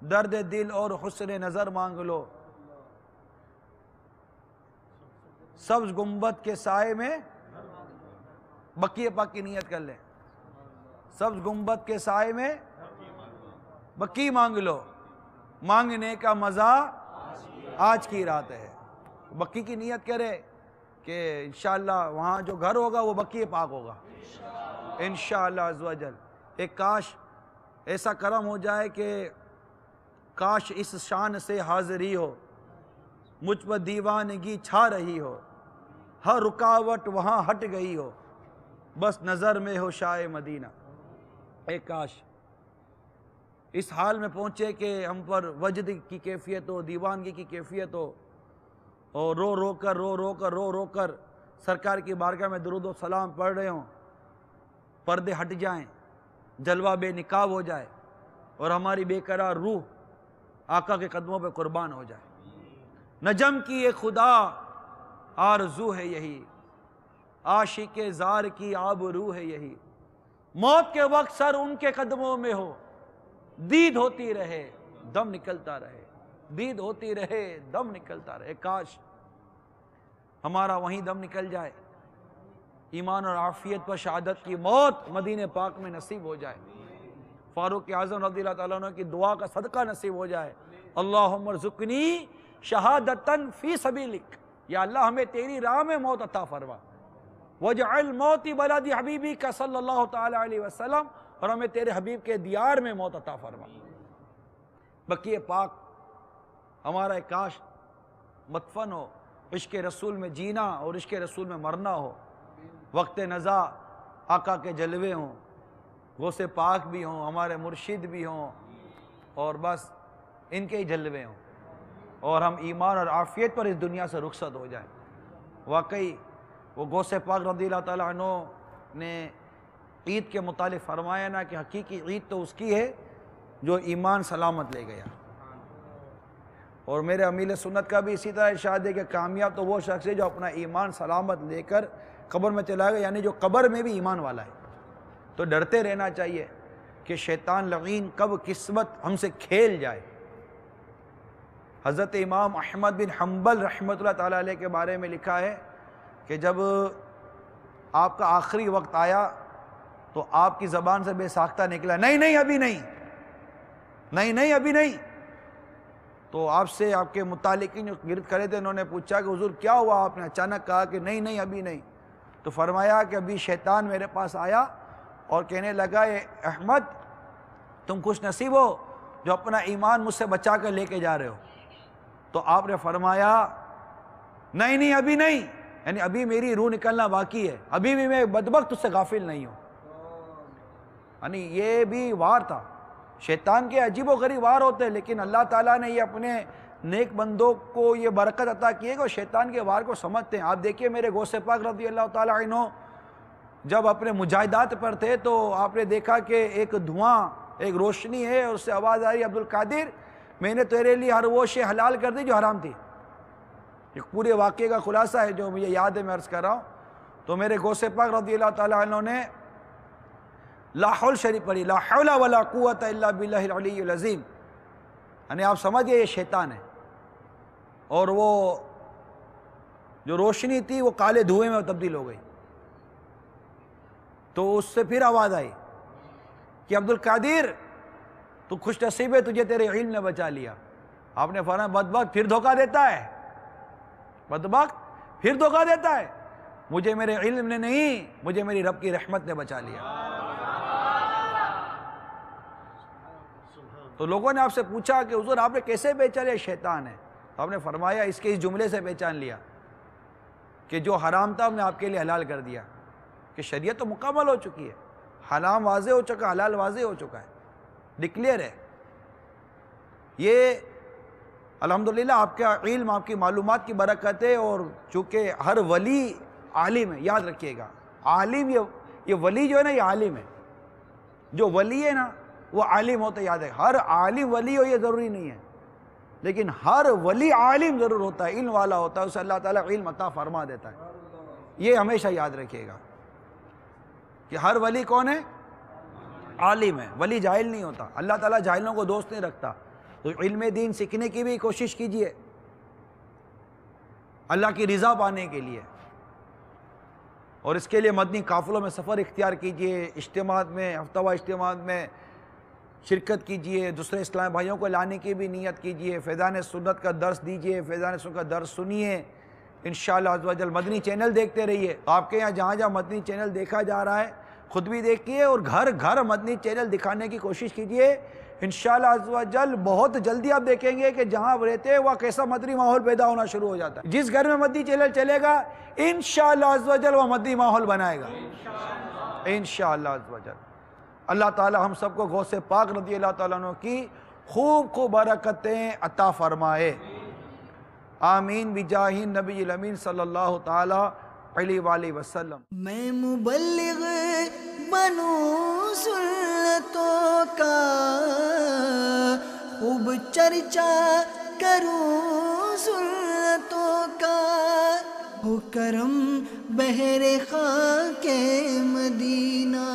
درد دل اور حسن نظر مانگ لو، سبز گنبد کے سائے میں بقیہ پاک کی نیت کر لیں، سبز گنبد کے سائے میں بقی مانگ لو، مانگنے کا مزہ آج کی رات ہے. بقی کی نیت کرے کہ انشاءاللہ وہاں جو گھر ہوگا وہ بقی پاک ہوگا انشاءاللہ عز و جل. ایک کاش ایسا کرم ہو جائے کہ کاش اس شان سے حاضری ہو، مجھ پر دیوانگی چھا رہی ہو، ہر رکاوٹ وہاں ہٹ گئی ہو، بس نظر میں ہو شاہ مدینہ. ایک کاش اس حال میں پہنچے کہ ہم پر وجد کی کیفیت ہو، دیوانگی کی کیفیت ہو، اور رو رو کر سرکار کی بارگاہ میں درود و سلام پڑھ رہے ہوں، پردے ہٹ جائیں، جلوہ بے نقاب ہو جائے، اور ہماری بے قرار روح آقا کے قدموں پہ قربان ہو جائے. نجم کی یہ خدا آرزو ہے یہی، عاشق زار کی آبرو ہے یہی، موت کے وقت سر ان کے قدموں میں ہو، دید ہوتی رہے دم نکلتا رہے، دید ہوتی رہے دم نکلتا رہے. کاش ہمارا وہیں دم نکل جائے، ایمان اور عافیت پر شہادت کی موت مدینہ پاک میں نصیب ہو جائے، فاروق اعظم رضی اللہ تعالیٰ عنہ کی دعا کا صدقہ نصیب ہو جائے. اللہم ارزقنی شہادتاً فی سبیلک، یا اللہ ہمیں تیری راہ میں موت عطا فرما، وجعل موتی بلدی حبیبی کا صلی اللہ تعالیٰ علیہ وسلم، اور ہمیں تیرے حبیب کے دیار میں موت عطا فرما. بقیہ پاک ہمارا ایک کاش مدفن ہو، عشق رسول میں جینا اور عشق رسول میں مرنا ہو، وقت نزا آقا کے جلوے ہوں، غوث پاک بھی ہوں، ہمارے مرشد بھی ہوں، اور بس ان کے ہی جلوے ہوں، اور ہم ایمان اور عافیت پر اس دنیا سے رخصت ہو جائیں. واقعی وہ غوث پاک رضی اللہ تعالیٰ عنہ نے عید کے متعلق فرمایا نا کہ حقیقی عید تو اس کی ہے جو ایمان سلامت لے گیا. اور میرے امیل سنت کا بھی اسی طرح ارشاد ہے کہ کامیاب تو وہ شخص ہے جو اپنا ایمان سلامت لے کر قبر میں چلا گیا، یعنی جو قبر میں بھی ایمان والا ہے. تو ڈرتے رہنا چاہیے کہ شیطان لعین کب قسمت ہم سے کھیل جائے. حضرت امام احمد بن حنبل رحمۃ اللہ تعالیٰ علیہ کے بارے میں لکھا ہے کہ جب آپ کا آخری وقت آیا تو آپ کی زبان سے بے ساختہ نکلا، نہیں ابھی نہیں، نہیں ابھی نہیں. تو آپ سے آپ کے متعلقین جو گرد کھڑے تھے انہوں نے پوچھا کہ حضور کیا ہوا؟ آپ نے اچانک کہا کہ نہیں ابھی نہیں. تو فرمایا کہ ابھی شیطان میرے پاس آیا اور کہنے لگا اے احمد تم خوش نصیب ہو جو اپنا ایمان مجھ سے بچا کر لے کے جا رہے ہو. تو آپ نے فرمایا نہیں ابھی نہیں، یعنی ابھی میری روح نکلنا باقی ہے، ابھی بھی میں بدبخت اس سے غافل نہیں ہوں. یعنی یہ بھی وار تھا. شیطان کے عجیب و غریب وار ہوتے ہیں، لیکن اللہ تعالیٰ نے یہ اپنے نیک بندوں کو یہ برکت عطا کی ہے کہ وہ شیطان کے وار کو سمجھتے ہیں. آپ دیکھیے میرے غوث پاک رضی اللہ تعالیٰ عنہ جب اپنے مجاہدات پر تھے تو آپ نے دیکھا کہ ایک دھواں، ایک روشنی ہے، اور اس سے آواز آ رہی ہے عبدالقادر میں نے تیرے لیے ہر وہ شے حلال کر دی جو حرام تھی. ایک پورے واقعے کا خلاصہ ہے جو مجھے یاد ہے، میں عرض کر رہا ہوں. تو میرے غوث پاک رضی اللہ تعالیٰ عنہ نے لا حول شریف پڑھی، لا حول ولا قوت الا باللہ العلی العظیم. یعنی آپ سمجھئے یہ شیطان ہے، اور وہ جو روشنی تھی وہ کالے دھوئے میں تبدیل ہو گئی. تو اس سے پھر آواز آئی کہ عبدالقادر تو خوش نصیب ہے، تجھے تیرے علم نے بچا لیا. آپ نے فرمایا بدبخت پھر دھوکہ دیتا ہے، بدبخت پھر دھوکہ دیتا ہے. مجھے میرے علم نے نہیں، مجھے میری رب کی رحمت نے بچا لیا. تو لوگوں نے آپ سے پوچھا کہ حضور آپ نے کیسے پہچانا یہ شیطان ہے؟ تو آپ نے فرمایا اس کے اس جملے سے پہچان لیا کہ جو حرام تھا ہم نے آپ کے لیے حلال کر دیا، کہ شریعت تو مکمل ہو چکی ہے، حرام واضح ہو چکا، حلال واضح ہو چکا ہے، ڈکلیئر ہے. یہ الحمدللہ آپ کا علم، آپ کی معلومات کی برکت ہے، اور چونکہ ہر ولی عالم ہے، یاد رکھیے گا، عالم یہ ولی جو ہے نا یہ عالم ہے، جو ولی ہے نا وہ عالم ہوتا ہے، یاد ہے، ہر عالم ولی ہو یہ ضروری نہیں ہے، لیکن ہر ولی عالم ضرور ہوتا ہے، علم والا ہوتا ہے، اسے اللہ تعالیٰ علم عطا فرما دیتا ہے، یہ ہمیشہ یاد رکھیے گا کہ ہر ولی کون ہے؟ عالم ہے، ولی جاہل نہیں ہوتا، اللہ تعالیٰ جاہلوں کو دوست نہیں رکھتا، تو علم دین سیکھنے کی بھی کوشش کیجئے اللہ کی رضا پانے کے لیے، اور اس کے لیے مدنی قافلوں میں سفر اختیار کیجئے، اجتماعات میں، ہفتہ وار اجتماعات میں شرکت کیجئے، دوسرے اسلامی بھائیوں کو لانے کی بھی نیت کیجئے، فیضان سنت کا درس دیجئے، فیضان سنت کا درس سنیے، انشاءاللہ عز و جل مدنی چینل دیکھتے رہیے، آپ کے یہاں جہاں جہاں مدنی چینل دیکھا جا رہا ہے خود بھی دیکھیے، اور گھر گھر مدنی چینل دکھانے کی کوشش کیجئے، انشاءاللہ عز و جل بہت جلدی آپ دیکھیں گے کہ جہاں آپ رہتے ہیں وہاں کیسا مدنی ماحول پیدا ہونا شروع ہو جاتا ہے، جس گھر میں مدنی چینل چلے گا انشاءاللہ عز و جل وہ مدنی ماحول بنائے گا انشاءاللہ عز و جل۔ اللہ تعالی ہم سب کو غوث پاک رضی اللہ تعالیٰ عنہ کی خوب خوب برکتیں عطا فرمائے، آمین بجاہ نبی الامین صلی اللہ تعالی علیہ وآلہ وسلم۔ میں مبلغ بنوں سنتوں کا، خوب چرچا کروں سنتوں کا، ہو کرم بحر خاک مدینہ۔